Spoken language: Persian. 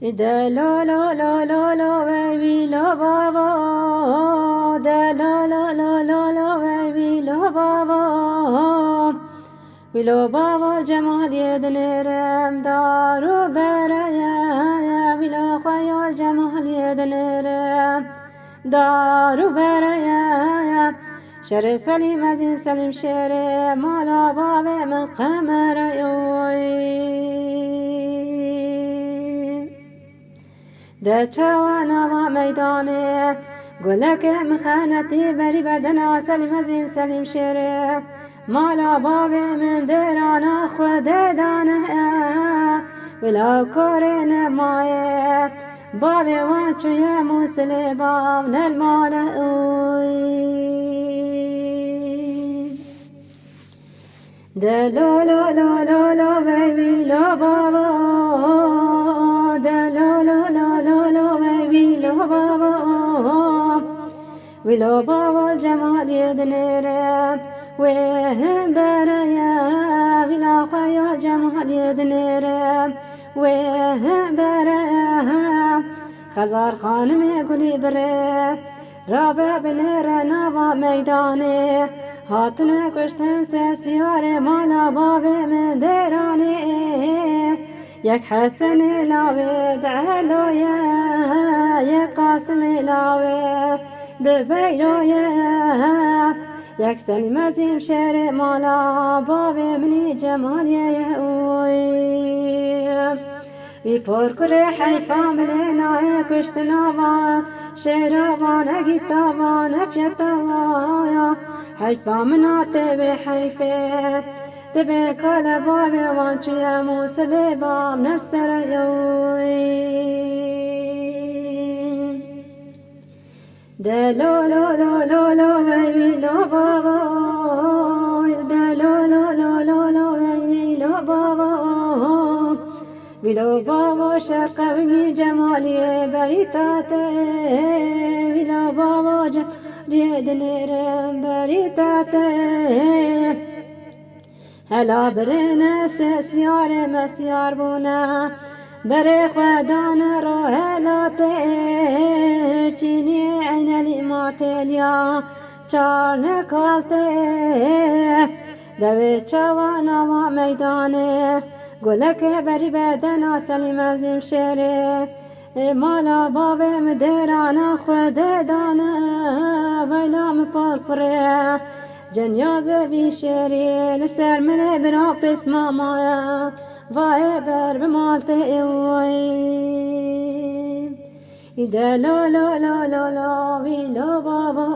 Da la la la la la baby la baba, da la la la la la baby la baba, ویلو بابا جمال یدنرم دارو برایا ویلو خیال جمال یدنرم دارو برایا شر سلیم عظیم سلیم شر مالا باب من قمر در چوانا و میدانه گلک مخانتی بری بدنا سلیم عظیم سلیم شره مالا باب من درانا خود دانه ولا کورن مایه باب وانچوی موسل باب نلمال دلو لو لو لو لو بيبي لو بابا دلو لو لو لو لو بيبي لو بابا ولو بابا الجمال يدنرب وهم برايا ولا خيال جمال يدنرب وهم برايا خزار خانم گلی بره رابع بنر نوا میدانه هاتن کشتن سیار مالا باب من درانه یک حسن لاوه دعلویه یک قاسم لاوه دبیرویه یک سلیم عظیم شهر مالا باب منی جمالیه وی پر کره حیفا ملنای کشتناوان شهروان اگیتاوان افیتاوایا حیفا مناته به حیفه تبه کال باب وانچوی موسل باب نفسر دلو لو لو لو لو بیبی لو بابا دلو لو لو لو لو بیبی لو بابا ویلو بابا شرق وی جمالی بریتاته ویلو بابا جمالی دنرم بریتاته هلا برن سیار مسیار بونا بره خدان رو هلاته چینی عین لیماتلیا چار نکالته دوی چوانا و میدانه گلک بری بدنا سلیم عظیم شهره مالا باب مدرانا خود دانه ویلام پرپره جنیاز بی شهری لسر من برا پس مامایا وای بر بمالت اوی ایده لا لا لا لا لا وی لا بابا